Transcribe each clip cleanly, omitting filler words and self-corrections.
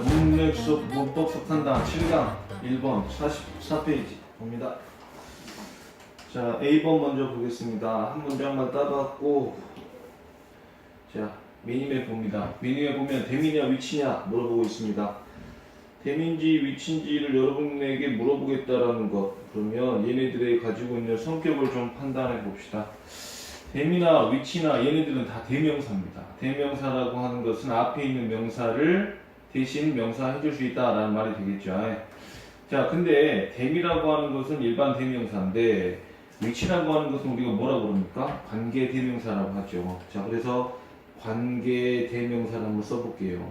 문맥 수업 문법 속한당 7강 1번 44페이지 봅니다. 자, A번 먼저 보겠습니다. 한 문장만 따봤고, 자, 미니맵 봅니다. 미니맵 보면 대미냐 위치냐 물어보고 있습니다. 대미인지 위치인지를 여러분에게 물어보겠다라는 것. 그러면 얘네들이 가지고 있는 성격을 좀 판단해 봅시다. 대미나 위치나 얘네들은 다 대명사입니다. 대명사라고 하는 것은 앞에 있는 명사를 대신 명사 해줄 수 있다라는 말이 되겠죠. 자, 근데 대미라고 하는 것은 일반 대명사인데 위치라고 하는 것은 우리가 뭐라고 그럽니까? 관계 대명사라고 하죠. 자, 그래서 관계 대명사를 한번 써볼게요.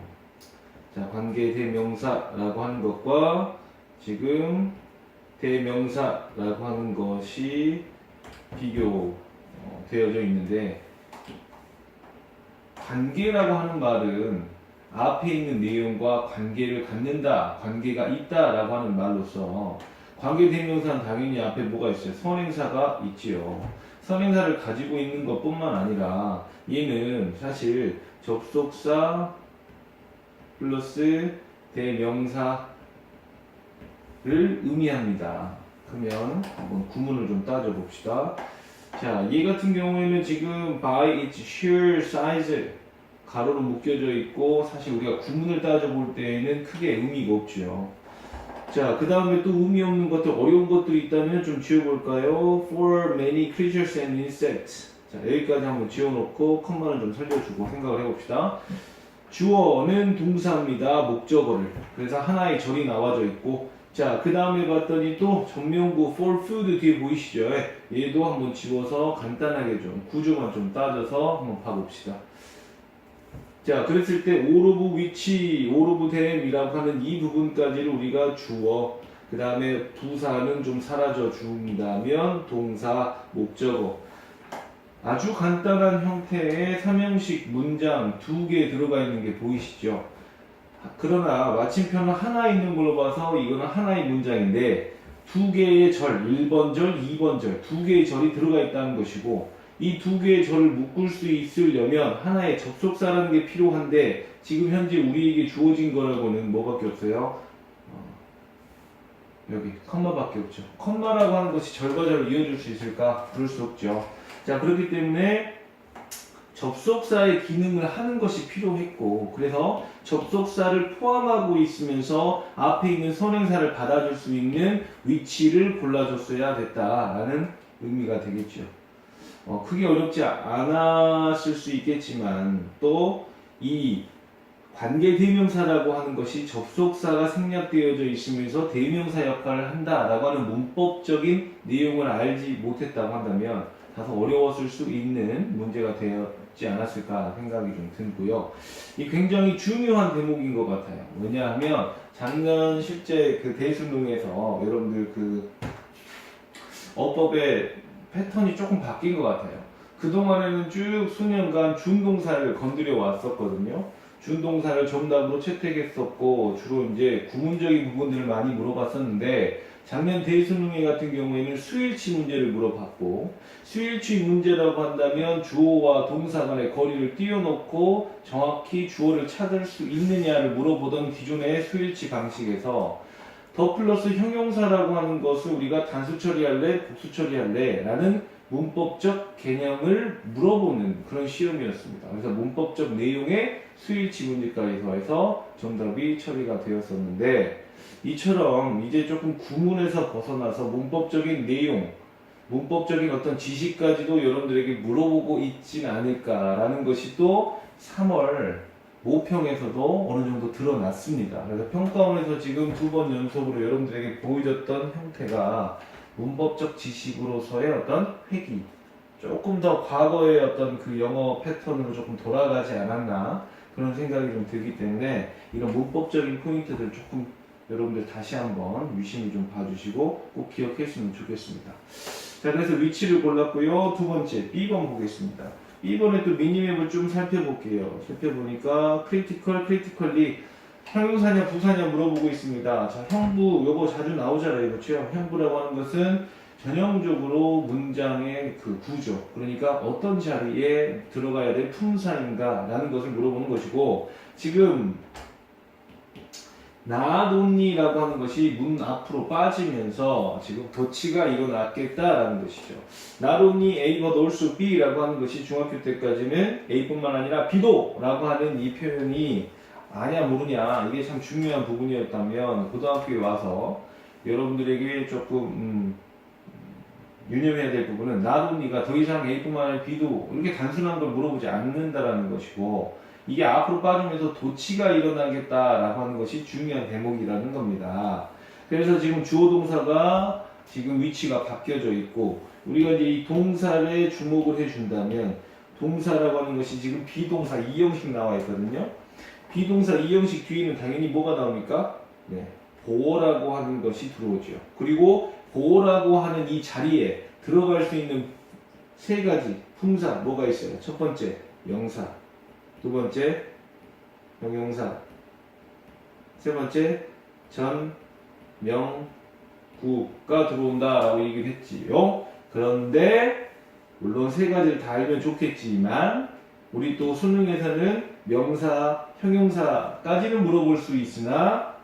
자, 관계 대명사라고 하는 것과 지금 대명사라고 하는 것이 비교되어져 있는데, 관계라고 하는 말은 앞에 있는 내용과 관계를 갖는다, 관계가 있다라고 하는 말로서 관계 대명사는 당연히 앞에 뭐가 있어요? 선행사가 있지요. 선행사를 가지고 있는 것뿐만 아니라 얘는 사실 접속사 플러스 대명사를 의미합니다. 그러면 한번 구문을 좀 따져봅시다. 자, 얘 같은 경우에는 지금 by its sheer size 가로로 묶여져 있고, 사실 우리가 구문을 따져볼 때에는 크게 의미가 없죠. 자, 그 다음에 또 의미 없는 것들, 어려운 것들이 있다면 좀 지워볼까요? For many creatures and insects. 자, 여기까지 한번 지워놓고 컴마를 좀 살려주고 생각을 해봅시다. 주어는 동사입니다. 목적어를. 그래서 하나의 절이 나와져 있고, 자, 그 다음에 봤더니 또 전명구 for food 뒤에 보이시죠? 얘도 한번 지워서 간단하게 좀 구조만 좀 따져서 한번 봐봅시다. 자, 그랬을 때 all of which, all of them이라고 하는 이 부분까지를 우리가 주어, 그 다음에 부사는 좀 사라져 준다면 동사, 목적어. 아주 간단한 형태의 삼형식 문장 2개 들어가 있는 게 보이시죠? 그러나 마침표는 하나 있는 걸로 봐서 이거는 하나의 문장인데 2개의 절, 1번 절, 2번 절, 2개의 절이 들어가 있다는 것이고, 이 2개의 절을 묶을 수 있으려면 하나의 접속사라는 게 필요한데 지금 현재 우리에게 주어진 거라고는 뭐밖에 없어요? 여기 컴마밖에 없죠. 컴마라고 하는 것이 절과 절을 이어줄 수 있을까? 그럴 수 없죠. 자, 그렇기 때문에 접속사의 기능을 하는 것이 필요했고, 그래서 접속사를 포함하고 있으면서 앞에 있는 선행사를 받아줄 수 있는 위치를 골라줬어야 됐다라는 의미가 되겠죠. 크게 어렵지 않았을 수 있겠지만 또 이 관계 대명사라고 하는 것이 접속사가 생략되어져 있으면서 대명사 역할을 한다라고 하는 문법적인 내용을 알지 못했다고 한다면 다소 어려웠을 수 있는 문제가 되었지 않았을까 생각이 좀 들고요. 이 굉장히 중요한 대목인 것 같아요. 왜냐하면 작년 실제 그 대수능에서 여러분들 그 어법의 패턴이 조금 바뀐 것 같아요. 그동안에는 쭉 수년간 준동사를 건드려 왔었거든요. 준동사를 정답으로 채택했었고, 주로 이제 구문적인 부분들을 많이 물어봤었는데, 작년 대수능회 같은 경우에는 수일치 문제를 물어봤고, 수일치 문제라고 한다면 주어와 동사 간의 거리를 띄워놓고 정확히 주어를 찾을 수 있느냐를 물어보던 기존의 수일치 방식에서 더 플러스 형용사라고 하는 것을 우리가 단수 처리할래, 복수 처리할래 라는 문법적 개념을 물어보는 그런 시험이었습니다. 그래서 문법적 내용의 수일치 문제까지 더해서 정답이 처리가 되었었는데, 이처럼 이제 조금 구문에서 벗어나서 문법적인 내용, 문법적인 어떤 지식까지도 여러분들에게 물어보고 있진 않을까라는 것이 또 3월 모평에서도 어느 정도 드러났습니다. 그래서 평가원에서 지금 2번 연속으로 여러분들에게 보여줬던 형태가 문법적 지식으로서의 어떤 회귀, 조금 더 과거의 어떤 그 영어 패턴으로 조금 돌아가지 않았나 그런 생각이 좀 들기 때문에 이런 문법적인 포인트들 조금 여러분들 다시 한번 유심히 좀 봐주시고 꼭 기억했으면 좋겠습니다. 자, 그래서 위치를 골랐고요. 두 번째 B번 보겠습니다. B번에 또 미니맵을 좀 살펴볼게요. 살펴보니까 critical, critically 형용사냐 부사냐 물어보고 있습니다. 자, 형부 요거 자주 나오잖아요. 그렇죠? 형부라고 하는 것은 전형적으로 문장의 그 구조, 그러니까 어떤 자리에 들어가야 될 품사인가 라는 것을 물어보는 것이고, 지금 not only라고 하는 것이 문 앞으로 빠지면서 지금 도치가 일어났겠다라는 것이죠. Not only A but also B라고 하는 것이 중학교 때까지는 A뿐만 아니라 B도 라고 하는 이 표현이 아냐 모르냐 이게 참 중요한 부분이었다면 고등학교에 와서 여러분들에게 조금 유념해야 될 부분은 not only가 더 이상 A뿐만 아니라 B도 이렇게 단순한 걸 물어보지 않는다라는 것이고 이게 앞으로 빠지면서 도치가 일어나겠다라고 하는 것이 중요한 대목이라는 겁니다. 그래서 지금 주어 동사가 지금 위치가 바뀌어져 있고 우리가 이제 이 동사에 주목을 해준다면 동사라고 하는 것이 지금 비동사 2형식 나와 있거든요. 비동사 2형식 뒤에는 당연히 뭐가 나옵니까? 네, 보어라고 하는 것이 들어오죠. 그리고 보어라고 하는 이 자리에 들어갈 수 있는 세 가지 품사 뭐가 있어요? 첫 번째 명사, 두 번째 형용사, 세 번째 전, 명, 구가 들어온다라고 얘기를 했지요. 그런데 물론 세 가지를 다 알면 좋겠지만 우리 또 수능에서는 명사, 형용사까지는 물어볼 수 있으나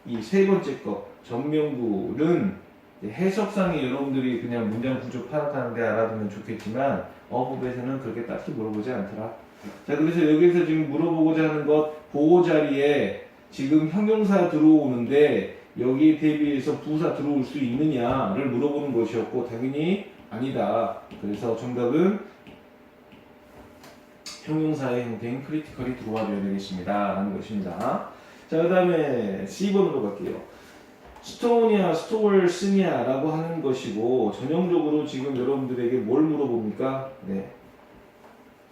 이 세 번째 거 전명구는 해석상에 여러분들이 그냥 문장 구조 파악하는데 알아두면 좋겠지만 어법에서는 그렇게 딱히 물어보지 않더라. 자, 그래서 여기서 지금 물어보고자 하는 것 보호 자리에 지금 형용사 들어오는데 여기에 대비해서 부사 들어올 수 있느냐를 물어보는 것이었고 당연히 아니다. 그래서 정답은 형용사의 형태인 크리티컬이 들어와줘야 되겠습니다 라는 것입니다. 자, 그 다음에 C번으로 갈게요. 스토우냐 스토월스냐 라고 하는 것이고 전형적으로 지금 여러분들에게 뭘 물어봅니까? 네,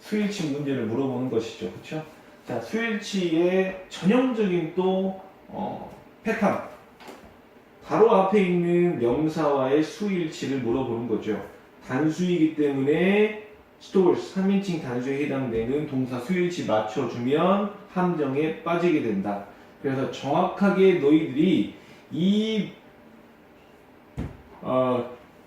수일치 문제를 물어보는 것이죠. 그쵸? 자, 수일치의 전형적인 또 패턴 바로 앞에 있는 명사와의 수일치를 물어보는 거죠. 단수이기 때문에 스토어스 3인칭 단수에 해당되는 동사 수일치 맞춰주면 함정에 빠지게 된다. 그래서 정확하게 너희들이 이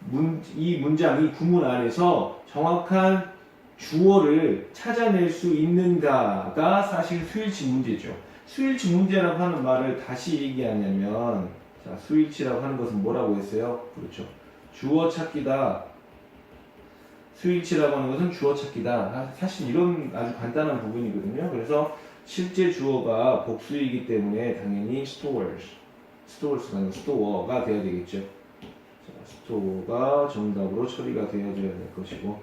문장, 이 구문 안에서 정확한 주어를 찾아낼 수 있는가가 사실 수일치 문제죠. 수일치 문제라고 하는 말을 다시 얘기하냐면 자, 수일치라고 하는 것은 뭐라고 했어요? 그렇죠. 주어 찾기다. 수일치라고 하는 것은 주어 찾기다. 사실 이런 아주 간단한 부분이거든요. 그래서 실제 주어가 복수이기 때문에 당연히 스토어스가 아니라 스토어가 되어야 되겠죠. 자, 스토어가 정답으로 처리가 되어줘야 될 것이고.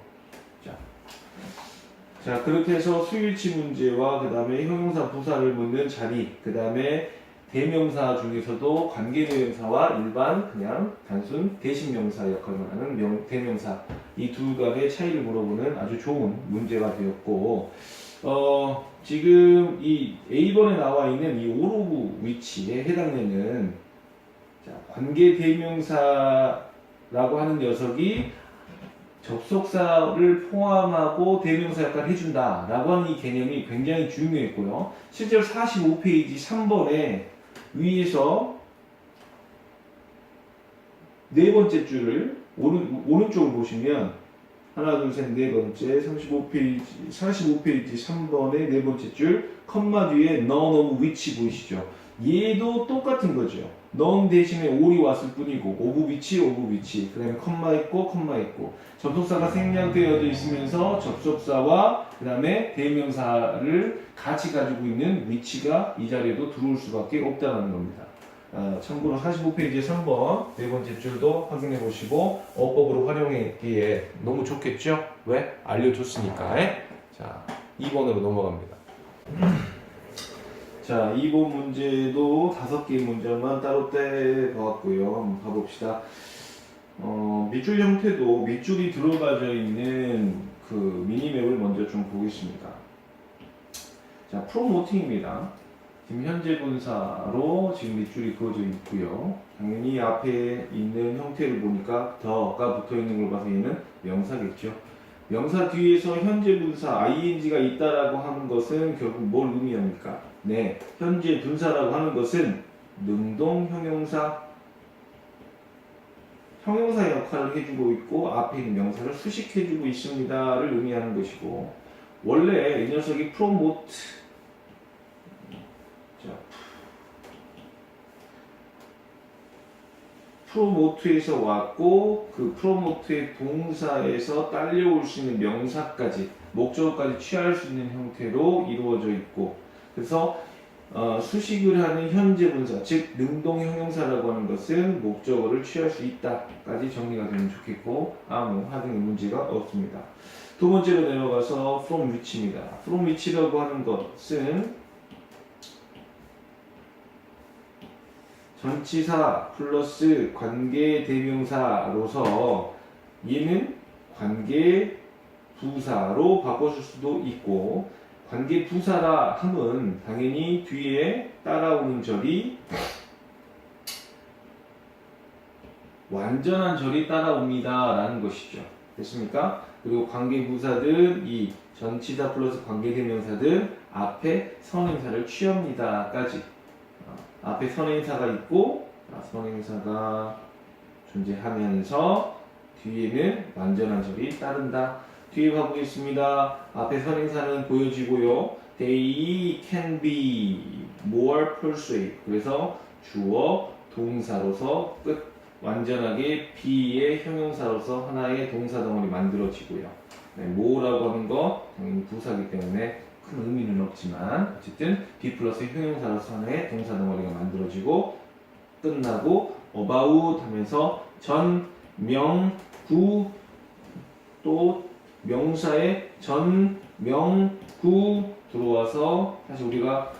자, 그렇게 해서 수일치 문제와 그 다음에 형용사 부사를 묻는 자리, 그 다음에 대명사 중에서도 관계대명사와 일반 그냥 단순 대신명사 역할을 하는 대명사 이 두 가지의 차이를 물어보는 아주 좋은 문제가 되었고 지금 이 A번에 나와 있는 이 오로구 위치에 해당되는 자, 관계대명사라고 하는 녀석이 접속사를 포함하고 대명사 역할을 해준다 라고 하는 이 개념이 굉장히 중요했고요. 실제로 45페이지 3번에 위에서 네 번째 줄을 오른쪽을 보시면 하나 둘 셋 네 번째 45페이지 3번의 네 번째 줄 컴마 뒤에 none of which 보이시죠? 얘도 똑같은 거죠. none 대신에 all이 왔을 뿐이고 of which 그 다음에 컴마 있고 접속사가 생략되어져 있으면서 접속사와 그 다음에 대명사를 같이 가지고 있는 which가 이 자리에도 들어올 수밖에 없다는 겁니다. 참고로 45페이지 3번 네 번째 줄도 확인해 보시고 어법으로 활용하기에 너무 좋겠죠? 왜? 알려줬으니까. 자, 2번으로 넘어갑니다. 자, 2번 문제도 5개의 문제만 따로 떼봤고요. 한번 가봅시다. 밑줄 형태도 밑줄이 들어가져 있는 그 미니맵을 먼저 좀 보겠습니다. 자, 프로모팅입니다. 지금 현재 분사로 지금 밑줄이 그어져 있고요. 당연히 앞에 있는 형태를 보니까 더가 붙어 있는 걸 봐서 얘는 명사겠죠. 명사 뒤에서 현재 분사 ing가 있다라고 하는 것은 결국 뭘 의미합니까? 네, 현재 분사라고 하는 것은 능동 형용사 역할을 해주고 있고 앞에 있는 명사를 수식해주고 있습니다를 의미하는 것이고 원래 이 녀석이 promote 프로모트에서 왔고 그 프로모트의 동사에서 딸려올 수 있는 명사까지 목적어까지 취할 수 있는 형태로 이루어져 있고 그래서 수식을 하는 현재 분사 즉 능동 형용사라고 하는 것은 목적어를 취할 수 있다까지 정리가 되면 좋겠고 아무 하등의 문제가 없습니다. 두 번째로 내려가서 from which입니다. from which라고 하는 것은 전치사 플러스 관계 대명사로서 얘는 관계 부사로 바꿔줄 수도 있고 관계 부사라 함은 당연히 뒤에 따라오는 절이 완전한 절이 따라옵니다 라는 것이죠. 됐습니까? 그리고 관계 부사들 이 전치사 플러스 관계 대명사들 앞에 선행사를 취합니다 까지 앞에 선행사가 있고 선행사가 존재하면서 뒤에는 완전한 절이 따른다. 뒤에 가보겠습니다. 앞에 선행사는 보여지고요. They can be more persuade. 그래서 주어 동사로서 끝 완전하게 be의 형용사로서 하나의 동사 덩어리 만들어지고요. 네, more라고 하는 거 당연히 부사기 때문에 큰 의미는 없지만 어쨌든 be 플러스 형용사로서 하나의 동사 덩어리가 만들어지고 끝나고 about 하면서 전, 명, 구 또 명사의 전, 명, 구 들어와서 사실 우리가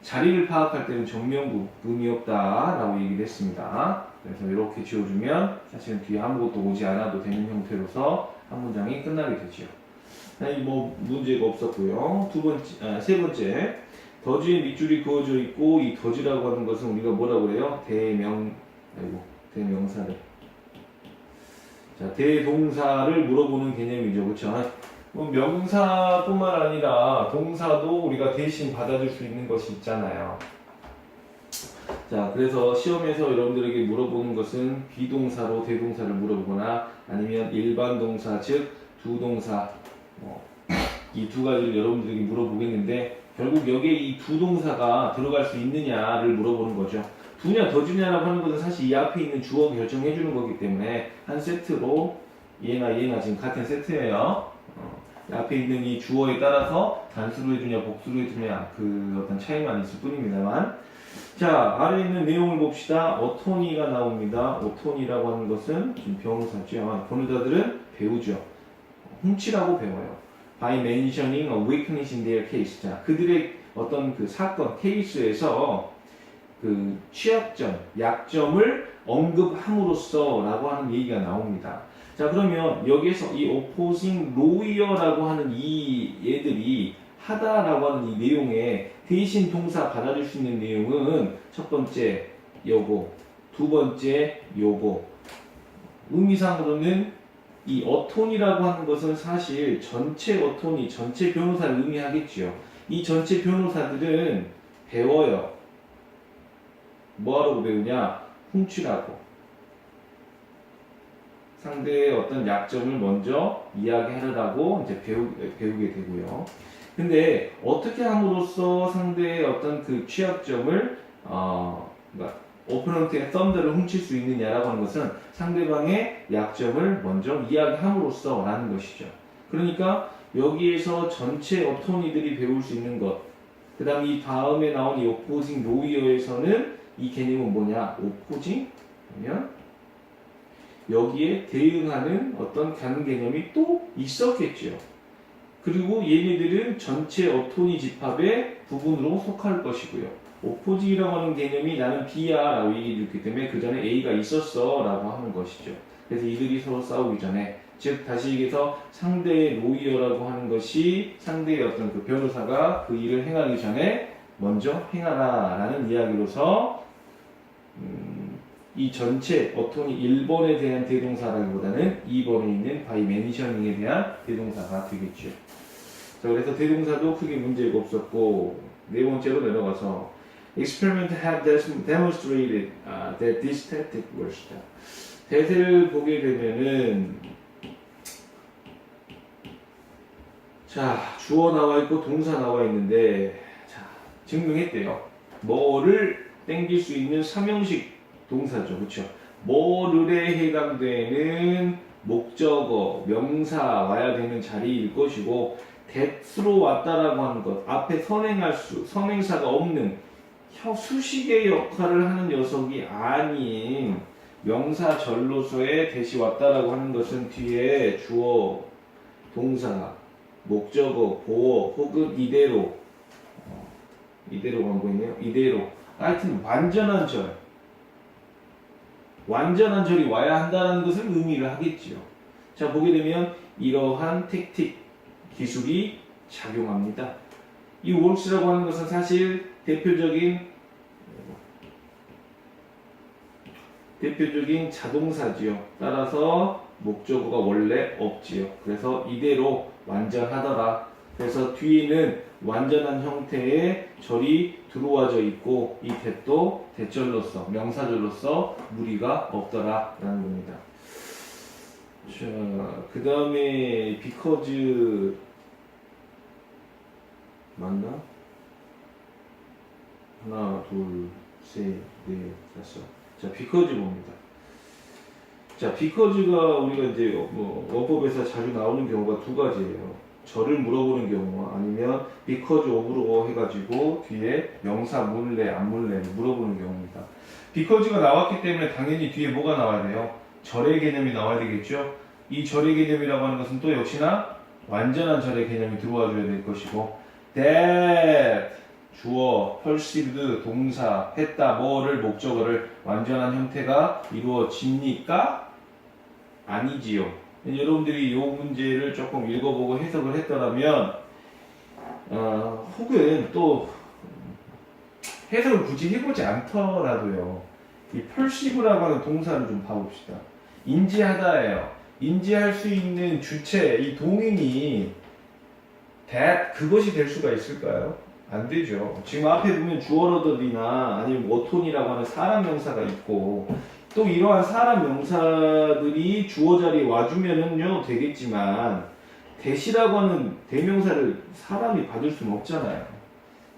자리를 파악할 때는 정명구 의미 없다라고 얘기를 했습니다. 그래서 이렇게 지워주면 사실은 뒤에 아무것도 오지 않아도 되는 형태로서 한 문장이 끝나게 되죠. 뭐 문제가 없었고요. 세 번째 더지에 밑줄이 그어져 있고 이 더지라고 하는 것은 우리가 뭐라고 해요? 대명사를 자 대동사를 물어보는 개념이죠, 그렇죠? 뭐 명사뿐만 아니라 동사도 우리가 대신 받아줄 수 있는 것이 있잖아요. 자 그래서 시험에서 여러분들에게 물어보는 것은 비동사로 대동사를 물어보거나 아니면 일반 동사 즉 두 동사 이 두 가지를 여러분들에게 물어보겠는데 결국 여기에 이 두 동사가 들어갈 수 있느냐를 물어보는 거죠. 두냐 더주냐라고 하는 것은 사실 이 앞에 있는 주어 결정해 주는 거기 때문에 한 세트로 얘나 지금 같은 세트예요. 앞에 있는 이 주어에 따라서 단수로 해주냐 복수로 해주냐 그 어떤 차이만 있을 뿐입니다만 자 아래에 있는 내용을 봅시다. 어토니가 나옵니다. 어토니라고 하는 것은 지금 병사죠. 변호사들은 배우죠. 훔치라고 배워요. By mentioning a weakness in their case. 자, 그들의 어떤 그 사건, 케이스에서 그 취약점, 약점을 언급함으로써 라고 하는 얘기가 나옵니다. 자, 그러면 여기에서 이 opposing lawyer라고 하는 이 얘들이 하다라고 하는 이 내용에 대신 동사 받아줄 수 있는 내용은 첫 번째 요거, 두 번째 요거. 의미상으로는 이 어토니라고 하는 것은 사실 전체 어토니, 전체 변호사를 의미하겠지요. 이 전체 변호사들은 배워요. 뭐하라고 배우냐? 훔치라고. 상대의 어떤 약점을 먼저 이야기하려고 이제 배우게 되고요. 근데 어떻게 함으로써 상대의 어떤 그 취약점을 그러니까 오퍼넌트의 썸들을 훔칠 수 있느냐라고 하는 것은 상대방의 약점을 먼저 이야기함으로써 라는 것이죠. 그러니까 여기에서 전체 어토니들이 배울 수 있는 것, 그 다음 이 다음에 나온 이 opposing lawyer에서는 이 개념은 뭐냐? opposing 하면 여기에 대응하는 어떤 다른 개념이 또 있었겠죠. 그리고 얘네들은 전체 어토니 집합의 부분으로 속할 것이고요. 오포지라고 하는 개념이 나는 B야 라고 얘기해 줬기 때문에 그 전에 A가 있었어 라고 하는 것이죠. 그래서 이들이 서로 싸우기 전에 즉 다시 얘기해서 상대의 로이어라고 하는 것이 상대의 어떤 그 변호사가 그 일을 행하기 전에 먼저 행하라 라는 이야기로서 이 전체 어토니 1번에 대한 대동사라기보다는 2번에 있는 by mentioning에 대한 대동사가 되겠죠. 자, 그래서 대동사도 크게 문제가 없었고 네 번째로 내려가서 Experiment have demonstrated that this tactic works. 대세를 보게 되면은 자 주어 나와 있고 동사 나와 있는데 자 증명했대요. 뭐를 땡길 수 있는 삼형식 동사죠. 그쵸? 뭐를에 해당되는 목적어, 명사 와야 되는 자리일 것이고 that으로 왔다라고 하는 것 앞에 선행할 수, 선행사가 없는 수식의 역할을 하는 녀석이 아닌 명사 전로서에 that이 왔다라고 하는 것은 뒤에 주어, 동사, 목적어, 보어 혹은 이대로가 보이네요. 이대로 하여튼 완전한 절이 와야 한다는 것을 의미를 하겠지요. 자, 보게 되면 이러한 택틱 기술이 작용합니다. 이 works라고 하는 것은 사실 대표적인 자동사지요. 따라서 목적어가 원래 없지요. 그래서 이대로 완전하더라. 그래서 뒤에는 완전한 형태의 절이 들어와져 있고 이 that도 대절로서 명사절로서 무리가 없더라 라는 겁니다. 자, 그 다음에 because 맞나? 하나, 둘, 셋, 넷, 다섯. 자, because 봅니다. 자, because가 우리가 이제 원법에서 자주 나오는 경우가 두 가지예요. 저를 물어보는 경우와 아니면 because of로 해가지고 뒤에 명사 물래 안 물래 물어보는 경우입니다. because가 나왔기 때문에 당연히 뒤에 뭐가 나와야 돼요? 절의 개념이 나와야 되겠죠? 이 절의 개념이라고 하는 것은 또 역시나 완전한 절의 개념이 들어와 줘야 될 것이고 that 주어, perceived 동사, 했다, 뭐를 목적어를 완전한 형태가 이루어집니까? 아니지요. 여러분들이 이 문제를 조금 읽어보고 해석을 했더라면 혹은 또 해석을 굳이 해보지 않더라도요. 이 perceive라고 하는 동사를 좀 봐봅시다. 인지하다예요. 인지할 수 있는 주체, 이 동인이 that 그것이 될 수가 있을까요? 안 되죠. 지금 앞에 보면 주어러들이나 아니면 워톤이라고 하는 사람 명사가 있고 또 이러한 사람 명사들이 주어 자리에 와주면은요 되겠지만 that이라고 하는 대명사를 사람이 받을 수는 없잖아요.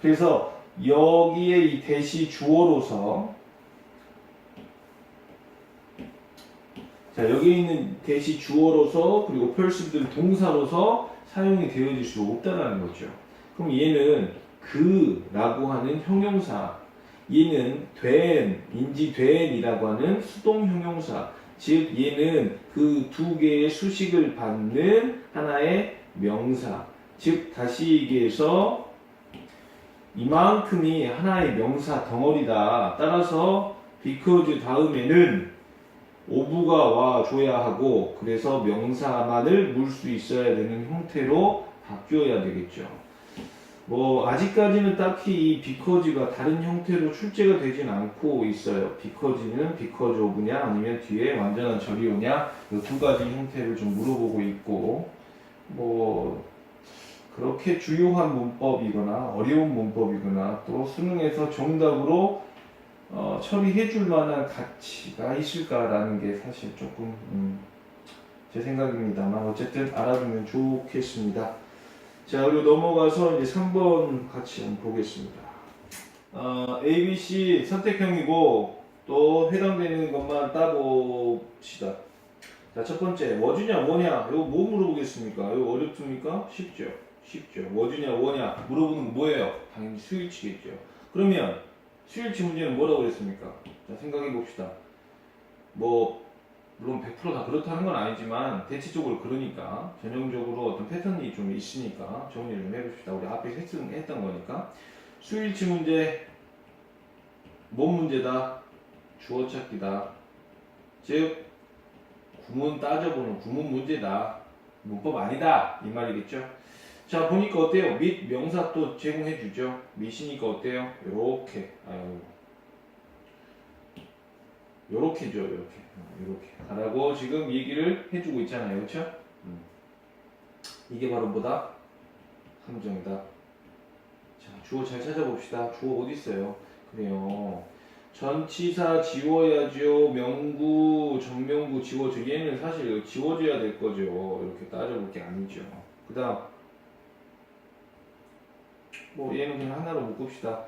그래서 여기에 이 that이 주어로서 자 여기 있는 that이 주어로서 그리고 perceived는 동사로서 사용이 되어질 수 없다라는 거죠. 그럼 얘는 그라고 하는 형용사, 얘는 인지된이라고 하는 수동 형용사, 즉 얘는 그 두 개의 수식을 받는 하나의 명사, 즉 다시 얘기해서 이만큼이 하나의 명사 덩어리다. 따라서 because 다음에는 of가 와줘야 하고 그래서 명사만을 물 수 있어야 되는 형태로 바뀌어야 되겠죠. 아직까지는 딱히 이 because가 다른 형태로 출제가 되진 않고 있어요. because는 because of냐 아니면 뒤에 완전한 절이 오냐 이 두 가지 형태를 좀 물어보고 있고 그렇게 주요한 문법이거나 어려운 문법이거나 또 수능에서 정답으로 처리해 줄 만한 가치가 있을까라는 게 사실 조금 제 생각입니다만 어쨌든 알아두면 좋겠습니다. 자, 그리고 넘어가서 이제 3번 같이 한번 보겠습니다. A, B, C 선택형이고 또 해당되는 것만 따봅시다. 자, 첫 번째, 뭐주냐, 뭐냐? 이거 뭐 물어보겠습니까? 이거 어렵습니까? 쉽죠? 뭐주냐, 뭐냐? 물어보는 거 뭐예요? 당연히 수일치겠죠. 그러면 수일치 문제는 뭐라고 그랬습니까? 자, 생각해 봅시다. 물론 100%다 그렇다는 건 아니지만 대체적으로 그러니까 전형적으로 어떤 패턴이 좀 있으니까 정리를 좀 해봅시다. 우리 앞에 했던 거니까 수일치 문제 뭔 문제다? 주어 찾기다. 즉 구문 따져보는 구문 문제다. 문법 아니다 이 말이겠죠. 자 보니까 어때요? 및 명사 또 제공해주죠. 밑이니까 어때요? 요렇게죠. 요렇게 하라고 지금 얘기를 해주고 있잖아요. 그렇죠? 이게 바로 뭐다? 함정이다. 자, 주어 잘 찾아봅시다. 주어 어디 있어요? 그래요. 전치사 지워야죠. 명구, 정명구 지워줘. 얘는 사실 지워줘야 될 거죠. 이렇게 따져볼 게 아니죠. 그 다음 얘는 그냥 하나로 묶읍시다.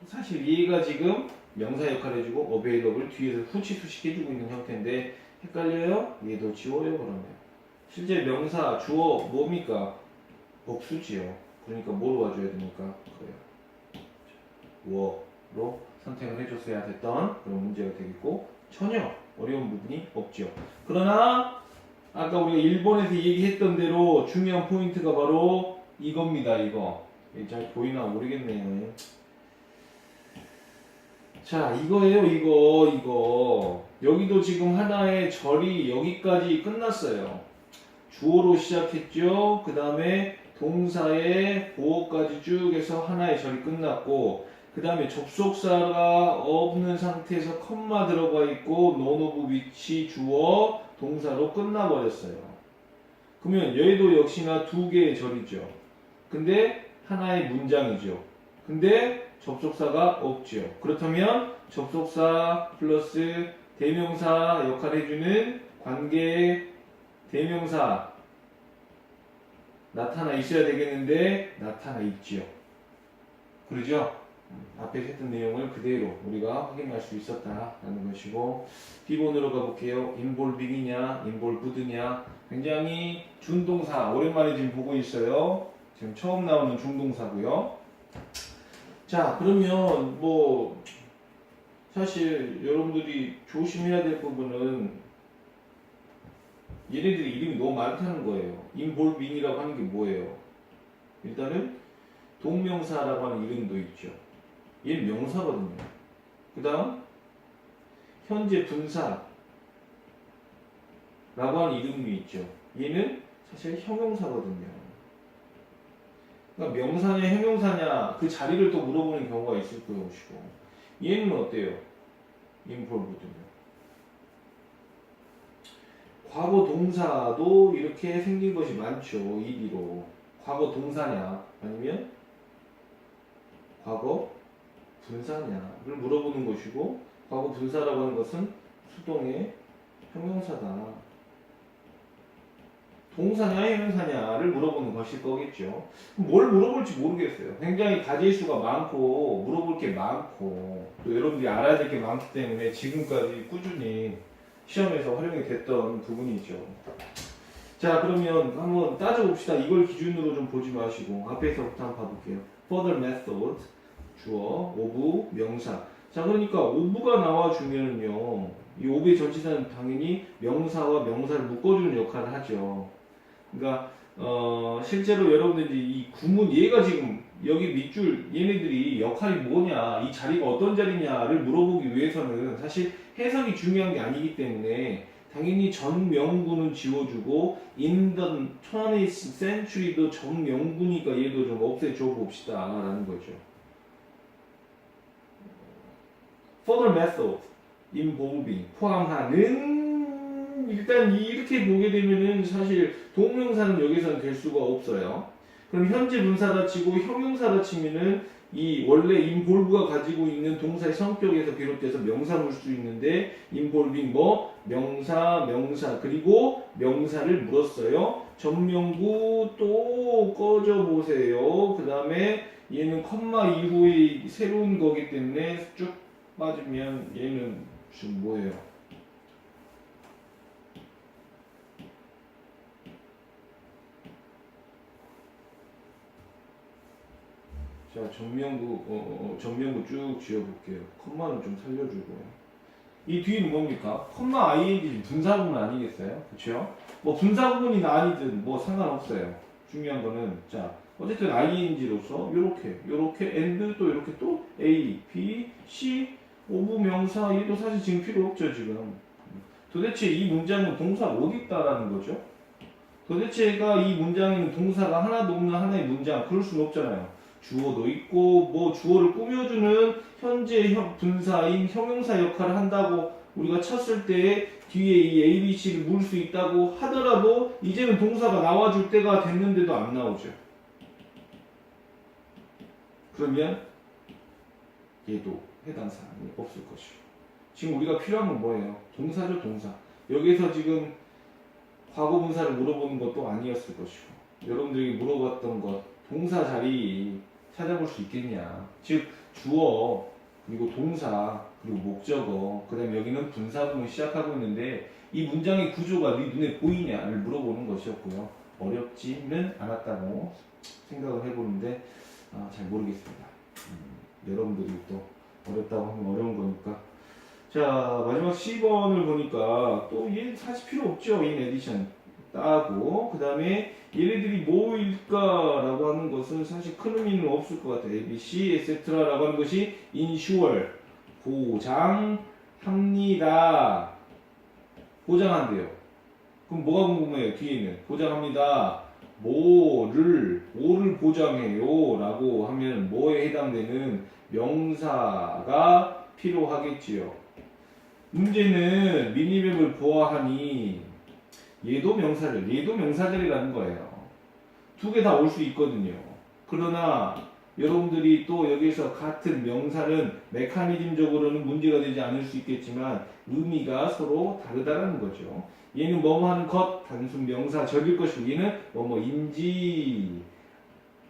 사실 얘가 지금 명사 역할 해주고 available 뒤에서 후치수식 해주고 있는 형태인데 헷갈려요? 얘도 지워요 그러면. 실제 명사 주어 뭡니까? 복수지요. 그러니까 뭐로 와줘야 되니까 그래요. 워로 선택을 해줬어야 됐던 그런 문제가 되겠고 전혀 어려운 부분이 없죠. 그러나 아까 우리가 1번에서 얘기했던 대로 중요한 포인트가 바로 이겁니다. 이거 잘 보이나 모르겠네요. 자 이거예요. 이거 여기도 지금 하나의 절이 여기까지 끝났어요. 주어로 시작했죠. 그 다음에 동사의 보어까지 쭉 해서 하나의 절이 끝났고 그 다음에 접속사가 없는 상태에서 컴마 들어가 있고 논 오브 위치 주어 동사로 끝나버렸어요. 그러면 얘도 역시나 두 개의 절이죠. 근데 하나의 문장이죠. 근데 접속사가 없죠. 그렇다면 접속사 플러스 대명사 역할 해주는 관계 대명사 나타나 있어야 되겠는데 나타나 있지요. 그러죠? 앞에 했던 내용을 그대로 우리가 확인할 수 있었다라는 것이고 B번으로 가볼게요. involving이냐 involved냐 굉장히 준동사 오랜만에 지금 보고 있어요. 지금 처음 나오는 준동사고요. 자 그러면 뭐 사실 여러분들이 조심해야 될 부분은 얘네들이 이름이 너무 많다는 거예요. involving이라고 하는 게 뭐예요? 일단은 동명사라고 하는 이름도 있죠. 얘는 명사거든요. 그 다음 현재 분사라고 하는 이름이 있죠. 얘는 사실 형용사거든요. 그러니까 명사냐 형용사냐 그 자리를 또 물어보는 경우가 있을 것이고 얘는 어때요? involved요. 과거 동사도 이렇게 생긴 것이 많죠. ED로. 과거 동사냐 아니면 과거 분사냐를 물어보는 것이고 과거 분사라고 하는 것은 수동의 형용사다. 동사냐 형용사냐를 물어보는 것일 거겠죠. 뭘 물어볼지 모르겠어요. 굉장히 가지수가 많고 물어볼 게 많고 또 여러분들이 알아야 될 게 많기 때문에 지금까지 꾸준히 시험에서 활용이 됐던 부분이죠. 자 그러면 한번 따져봅시다. 이걸 기준으로 좀 보지 마시고 앞에서부터 한번 봐볼게요. Further method 주어, of, 명사. 자 그러니까 of가 나와주면은요 이 of의 전치사는 당연히 명사와 명사를 묶어주는 역할을 하죠. 그러니까 실제로 여러분들이 이 구문 얘가 지금 여기 밑줄 얘네들이 역할이 뭐냐 이 자리가 어떤 자리냐를 물어보기 위해서는 사실 해석이 중요한 게 아니기 때문에 당연히 전 명구는 지워주고 in the 20th century도 전 명구니까 얘도 좀 없애줘 봅시다 라는 거죠. Further method involving 포함하는 일단 이렇게 보게 되면은 사실 동명사는 여기서는 될 수가 없어요. 그럼 현재 분사다 치고 형용사다 치면은 이 원래 involve가 가지고 있는 동사의 성격에서 비롯돼서 명사 물 수 있는데 involving 뭐 명사 그리고 명사를 물었어요. 전명구 또 꺼져 보세요. 그 다음에 얘는 컴마 이후에 새로운 거기 때문에 쭉 빠지면 얘는 지금 뭐예요? 자, 정명구 쭉 지어볼게요. 컴마는 좀 살려주고요. 이 뒤는 뭡니까? 컴마 ing 분사구문 아니겠어요? 그쵸? 뭐 분사구문이나 아니든 뭐 상관없어요. 중요한 거는 자 어쨌든 ing로서 요렇게 and 또 이렇게 또 a, b, c 오브 명사 얘도 사실 지금 필요 없죠 지금. 도대체 이 문장은 동사가 어디 있다라는 거죠? 도대체가 이 문장에는 동사가 하나도 없는 하나의 문장 그럴 수는 없잖아요. 주어도 있고 뭐 주어를 꾸며주는 현재 분사인 형용사 역할을 한다고 우리가 쳤을 때 뒤에 이 A, B, C를 물 수 있다고 하더라도 이제는 동사가 나와줄 때가 됐는데도 안 나오죠. 그러면 얘도 해당 사항이 없을 것이고 지금 우리가 필요한 건 뭐예요? 동사죠 동사. 여기서 지금 과거 분사를 물어보는 것도 아니었을 것이고 여러분들이 물어봤던 것 동사 자리 찾아볼 수 있겠냐 즉 주어 그리고 동사 그리고 목적어, 그 다음에 여기는 분사구문 시작하고 있는데 이 문장의 구조가 네 눈에 보이냐를 물어보는 것이었고요. 어렵지는 않았다고 생각을 해보는데 잘 모르겠습니다. 여러분들이 또 어렵다고 하면 어려운 거니까. 자, 마지막 10번을 보니까 또 얘 사실 필요 없죠. 인 에디션 따고 그 다음에 얘네들이 뭐일까라고 하는 것은 사실 큰 의미는 없을 것 같아요. A, B, C, etc. 라고 하는 것이 insure, 보장합니다. 보장한대요. 그럼 뭐가 궁금해요? 뒤에 있는 보장합니다. 뭐를 보장해요? 라고 하면 뭐에 해당되는 명사가 필요하겠지요. 문제는 미니맵을 보아하니 얘도 명사들이라는 거예요. 두 개 다 올 수 있거든요. 그러나 여러분들이 또 여기서 같은 명사는 메커니즘적으로는 문제가 되지 않을 수 있겠지만 의미가 서로 다르다는 거죠. 얘는 뭐뭐 하는 것, 단순 명사적일 것이고 얘는 뭐뭐인지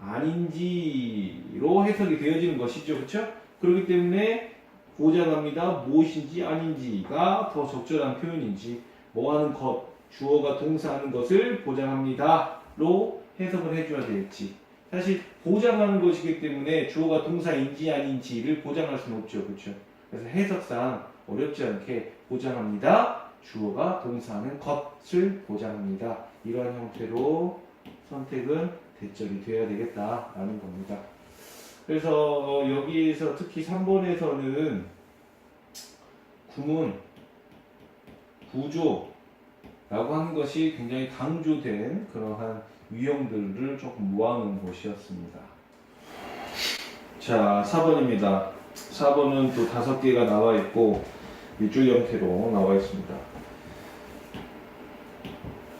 아닌지로 해석이 되어지는 것이죠. 그렇죠? 그렇기 때문에 보장합니다. 무엇인지 아닌지가 더 적절한 표현인지 뭐 하는 것, 주어가 동사하는 것을 보장합니다로 해석을 해줘야 될지. 사실 보장하는 것이기 때문에 주어가 동사인지 아닌지를 보장할 수는 없죠. 그렇죠? 그래서 해석상 어렵지 않게 보장합니다. 주어가 동사하는 것을 보장합니다. 이러한 형태로 선택은 대절이 되어야 되겠다라는 겁니다. 그래서 여기에서 특히 3번에서는 구문, 구조 라고 하는 것이 굉장히 강조된 그러한 유형들을 조금 모아놓은 것이었습니다. 자, 4번입니다. 4번은 또 5개가 나와 있고 밑줄 형태로 나와 있습니다.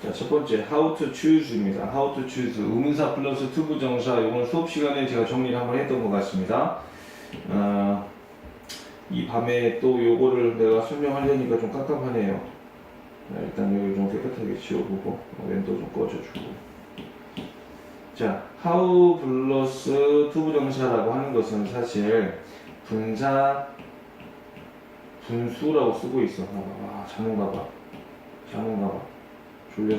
자, 첫 번째 how to choose입니다. how to choose 의문사 플러스 투부정사. 이건 수업 시간에 제가 정리를 한번 했던 것 같습니다. 이 밤에 또 요거를 내가 설명하려니까 좀 깝깝하네요. 일단 여기 좀 깨끗하게 지워보고 랜더 좀 꺼져주고. 자, how 플러스 투부정사라고 하는 것은 사실 분사 분수라고 쓰고 있어. 자는가 봐. 졸려.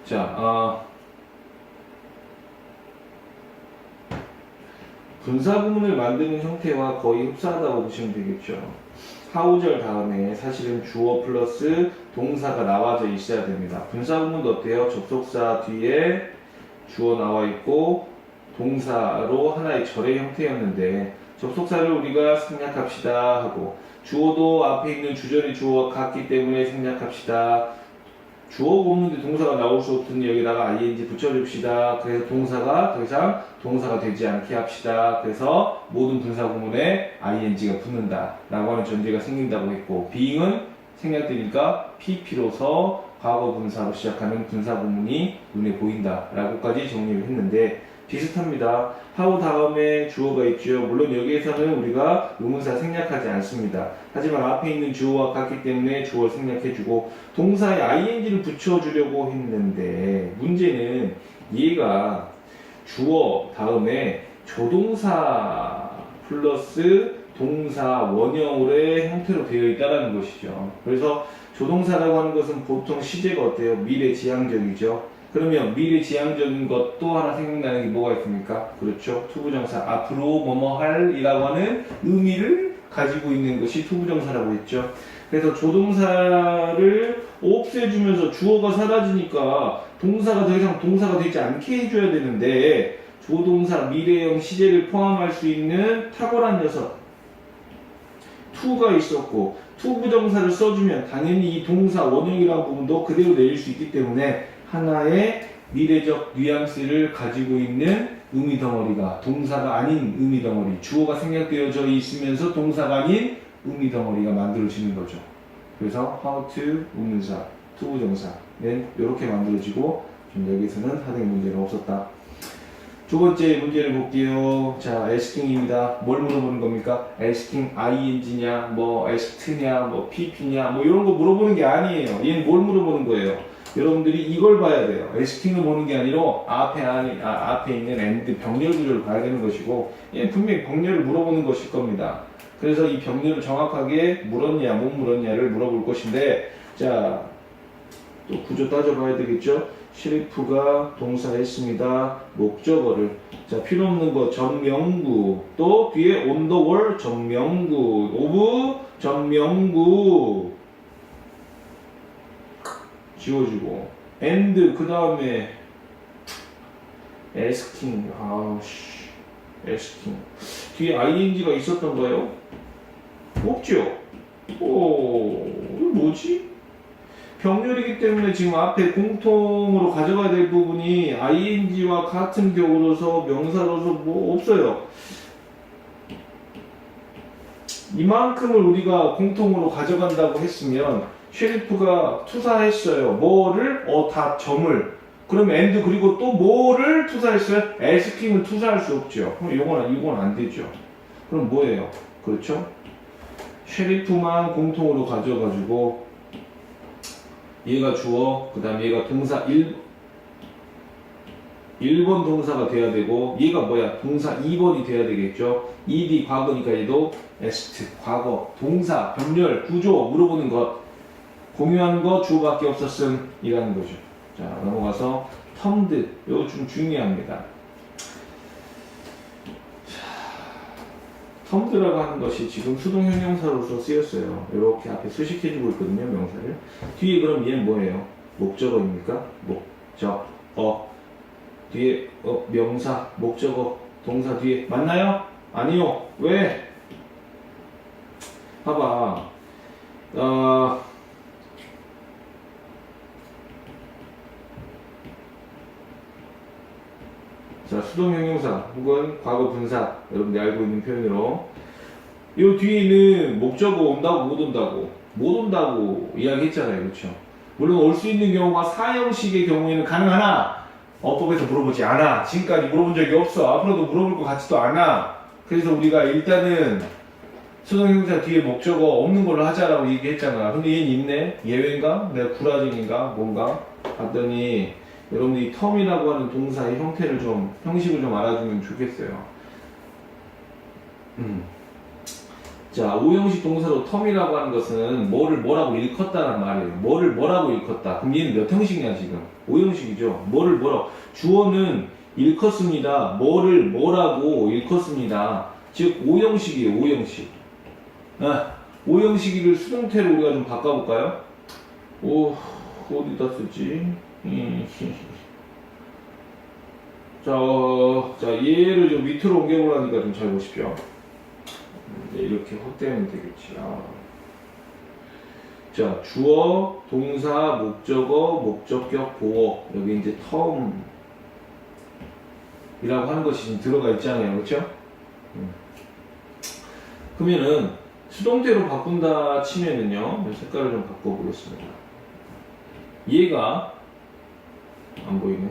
자, 분사 구문을 만드는 형태와 거의 흡사하다고 보시면 되겠죠. how절 다음에 사실은 주어 플러스 동사가 나와져 있어야 됩니다. 분사 구문도 어때요? 접속사 뒤에 주어 나와 있고 동사로 하나의 절의 형태였는데 접속사를 우리가 생략합시다 하고 주어도 앞에 있는 주절의 주어와 같기 때문에 생략합시다. 주어가 없는데 동사가 나올 수 없으니 여기다가 ing 붙여줍시다. 그래서 동사가 더 이상 동사가 되지 않게 합시다. 그래서 모든 분사 구문에 ing가 붙는다 라고 하는 전제가 생긴다고 했고 being은 생략되니까 pp로서 과거 분사로 시작하는 분사 구문이 눈에 보인다 라고까지 정리를 했는데 비슷합니다. how 다음에 주어가 있죠. 물론 여기에서는 우리가 의문사 생략하지 않습니다. 하지만 앞에 있는 주어와 같기 때문에 주어를 생략해주고 동사에 ing를 붙여주려고 했는데 문제는 얘가 주어 다음에 조동사 플러스 동사 원형의 형태로 되어 있다는 것이죠. 그래서 조동사라고 하는 것은 보통 시제가 어때요? 미래지향적이죠. 그러면 미래지향적인 것 또 하나 생각나는 게 뭐가 있습니까? 그렇죠. 투부정사 앞으로 뭐뭐 할 이라고 하는 의미를 가지고 있는 것이 투부정사라고 했죠. 그래서 조동사를 없애주면서 주어가 사라지니까 동사가 더 이상 동사가 되지 않게 해줘야 되는데 조동사 미래형 시제를 포함할 수 있는 탁월한 녀석 to가 있었고 투부정사를 써주면 당연히 이 동사 원형이라는 부분도 그대로 내릴 수 있기 때문에 하나의 미래적 뉘앙스를 가지고 있는 의미 덩어리가 동사가 아닌 의미 덩어리, 주어가 생략되어져 있으면서 동사가 아닌 의미 덩어리가 만들어지는 거죠. 그래서 how to 의문사, 투부정사는 이렇게 만들어지고 좀 여기서는 하등의 문제는 없었다. 두 번째 문제를 볼게요. 자, asking입니다. 뭘 물어보는 겁니까? asking ing냐, 뭐 asked냐, 뭐 pp냐, 뭐 이런 거 물어보는 게 아니에요. 얘는 뭘 물어보는 거예요? 여러분들이 이걸 봐야 돼요. 에스킹을 보는 게 아니라 앞에 있는 and 병렬 구조를 봐야 되는 것이고, 얘 분명히 병렬을 물어보는 것일 겁니다. 그래서 이 병렬을 정확하게 물었냐 못 물었냐를 물어볼 것인데, 자, 또 구조 따져봐야 되겠죠. 셰리프가 동사했습니다. 목적어를, 자, 필요 없는 거 전명구, 또 뒤에 on the wall 전명구, 오브 전명구 지워주고, and 그 다음에 asking, asking 뒤에 ing가 있었던가요? 없죠. 이거 뭐지? 병렬이기 때문에 지금 앞에 공통으로 가져가야 될 부분이 ing와 같은 격으로서 명사로서 뭐 없어요. 이만큼을 우리가 공통으로 가져간다고 했으면 셰리프가 투사했어요. 뭐를? 다 점을. 그러면 and 그리고 또 뭐를 투사했어요? asking을 투사할 수 없죠. 그럼 이건 안 되죠. 그럼 뭐예요? 그렇죠? 셰리프만 공통으로 가져가지고 얘가 주어, 그 다음에 얘가 동사 1번 동사가 돼야 되고, 얘가 뭐야? 동사 2번이 돼야 되겠죠? ed 과거니까 얘도 est 과거, 동사, 병렬, 구조 물어보는 것, 공유한 거 주어밖에 없었음 이라는 거죠. 자, 넘어가서 termed, 이거 좀 중요합니다. termed라고 하는 것이 지금 수동형용사로서 쓰였어요. 이렇게 앞에 수식해주고 있거든요, 명사를. 뒤에 그럼 얘는 뭐예요? 목적어입니까? 목적어. 뒤에 명사, 목적어, 동사 뒤에 맞나요? 아니요. 왜? 봐봐. 자, 수동형용사 혹은 과거 분사, 여러분들이 알고 있는 표현으로 이 뒤에는 목적어 온다고 못 온다고 이야기했잖아요. 그렇죠? 물론 올 수 있는 경우가 사형식의 경우에는 가능하나 어법에서 물어보지 않아. 지금까지 물어본 적이 없어. 앞으로도 물어볼 것 같지도 않아. 그래서 우리가 일단은 수동형용사 뒤에 목적어 없는 걸로 하자라고 얘기했잖아. 근데 얘는 있네? 예외인가? 내가 구라쟁인가? 뭔가? 봤더니 여러분들이 텀이라고 하는 동사의 형식을 좀 알아주면 좋겠어요. 자, 오형식 동사로 텀이라고 하는 것은 뭐라고 일컫다란 말이에요. 뭐라고 일컫다. 그럼 얘는 몇 형식이냐 지금? 오형식이죠. 뭐라고. 주어는 일컫습니다. 뭐라고 일컫습니다. 즉 오형식이에요. 오형식. 오형식을 수동태로 우리가 좀 바꿔볼까요? 어디다 쓰지? 자, 얘를 좀 밑으로 옮겨보라니까 좀 잘 보십시오. 이렇게 헛되면 되겠지. 자, 주어, 동사, 목적어, 목적격, 보어. 여기 이제 텀이라고 하는 것이 지금 들어가 있잖아요. 그렇죠? 그러면은 수동태로 바꾼다 치면은요. 색깔을 좀 바꿔보겠습니다. 얘가 안 보이네.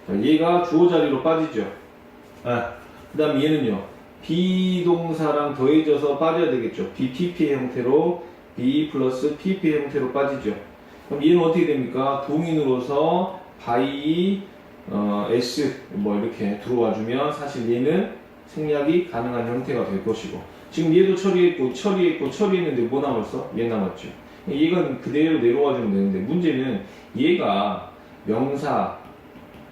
자, 얘가 주어 자리로 빠지죠. 그 다음에 얘는요. 비동사랑 더해져서 빠져야 되겠죠. BPP의 형태로 B 플러스 PP의 형태로 빠지죠. 그럼 얘는 어떻게 됩니까? 동인으로서 by S 뭐 이렇게 들어와주면 사실 얘는 생략이 가능한 형태가 될 것이고, 지금 얘도 처리했는데 뭐 남았어? 얘 남았죠. 얘가 그대로 내려와주면 되는데, 문제는 얘가 명사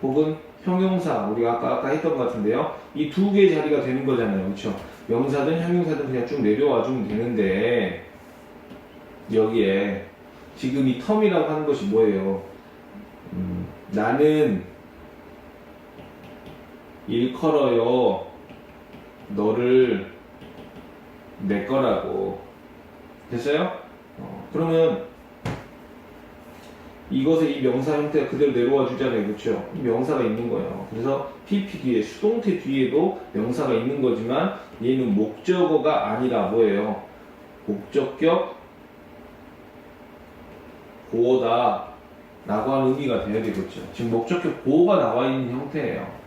혹은 형용사, 우리가 아까 했던 것 같은데요. 이 두 개의 자리가 되는 거잖아요. 그렇죠? 명사든 형용사든 그냥 쭉 내려와주면 되는데, 여기에 지금 이 텀이라고 하는 것이 뭐예요? 나는 일컬어요. 너를 내 거라고. 됐어요? 그러면 이것의 이 명사 형태가 그대로 내려와 주잖아요. 그렇죠? 명사가 있는 거예요. 그래서 PP 뒤에, 수동태 뒤에도 명사가 있는 거지만 얘는 목적어가 아니라 뭐예요? 목적격 보어다 라고 하는 의미가 돼야 되겠죠. 지금 목적격 보어가 나와 있는 형태예요.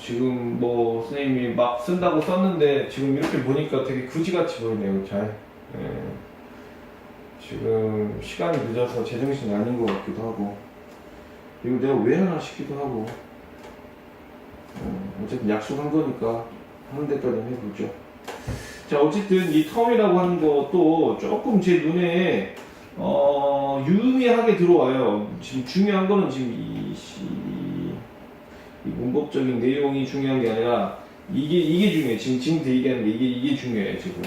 지금 뭐 선생님이 막 쓴다고 썼는데 지금 이렇게 보니까 되게 그지같이 보이네요. 잘. 예. 지금 시간이 늦어서 제정신이 아닌 것 같기도 하고 이거 내가 왜 하나 싶기도 하고 어쨌든 약속한 거니까 하는 데까지는 해보죠. 자, 어쨌든 이 텀이라고 하는 것도 조금 제 눈에 유의미하게 들어와요. 지금 중요한 거는 지금 이 문법적인 내용이 중요한 게 아니라 이게 중요해. 지금 얘기하는 게 이게 중요해 지금.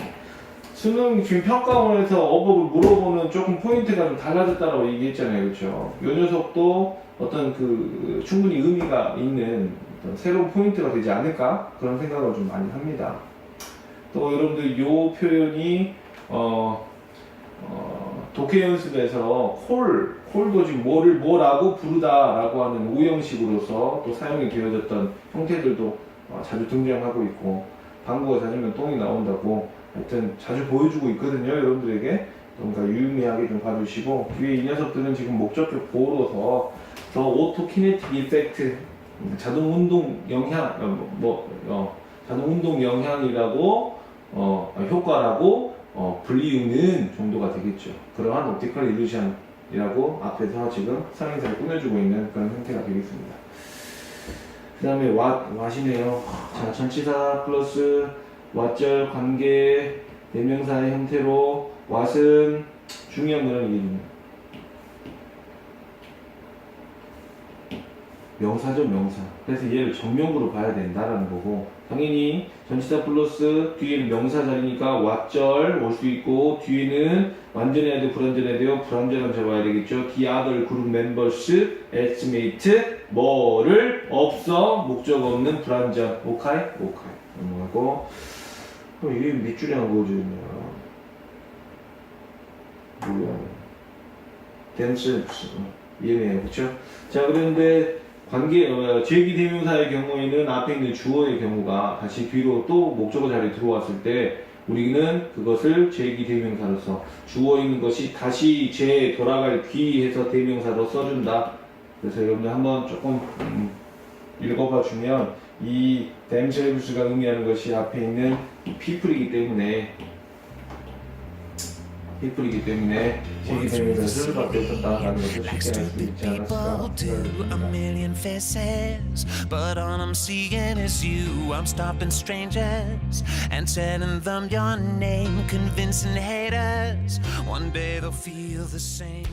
수능 지금 평가원에서 어법을 물어보는 조금 포인트가 좀 달라졌다고 얘기했잖아요, 그렇죠? 이 녀석도 어떤 그 충분히 의미가 있는 어떤 새로운 포인트가 되지 않을까 그런 생각을 좀 많이 합니다. 또 여러분들 요 표현이 독해 연습에서 콜도 지금 뭐라고 부르다라고 하는 오형식으로서 또 사용이 되어졌던 형태들도 자주 등장하고 있고 방구가 잦으면 똥이 나온다고 하여튼 자주 보여주고 있거든요, 여러분들에게. 그러니까 유의미하게 좀 봐주시고 위에 이 녀석들은 지금 목적격 보호로서 더 오토키네틱 이펙트 자동 운동 영향 자동 운동 영향이라고 효과라고 불리우는 정도가 되겠죠. 그러한 옵티컬 일루션이라고 앞에서 지금 상행사를 꾸며주고 있는 그런 형태가 되겠습니다. 그 다음에 왓이네요. 자, 전치사 플러스 왓절 관계 대명사의 형태로 왓은 중요한 거는 이게 명사죠, 명사. 그래서 얘를 정명구로 봐야 된다라는 거고, 당연히 전치사 플러스 뒤에는 명사 자리니까 왓절 올 수 있고, 뒤에는 완전해야 돼, 불완전해야 돼요. 불완전한 잡아야 되겠죠. The other group members estimate 뭐를 없어 목적 없는 불완전. 오카이 넘어가고. 이게 밑줄이 안 그어지냐? 뭐야? themselves 이해해요, 그렇죠? 자, 그런데 관계 제기 대명사의 경우에는 앞에 있는 주어의 경우가 다시 뒤로 또 목적어 자리에 들어왔을 때 우리는 그것을 제기 대명사로서 주어 있는 것이 다시 돌아갈 뒤에서 대명사로 써준다. 그래서 여러분들 한번 조금 읽어봐 주면 이 themselves가 의미하는 것이 앞에 있는 people이기 때문에 제기 대명사를 쓸 수밖에 없었다라는 것을 쉽게 알 수 있지 않았을까. A million faces, but all I'm seeing is you. I'm stopping strangers and telling them your name, convincing haters. One day they'll feel the same.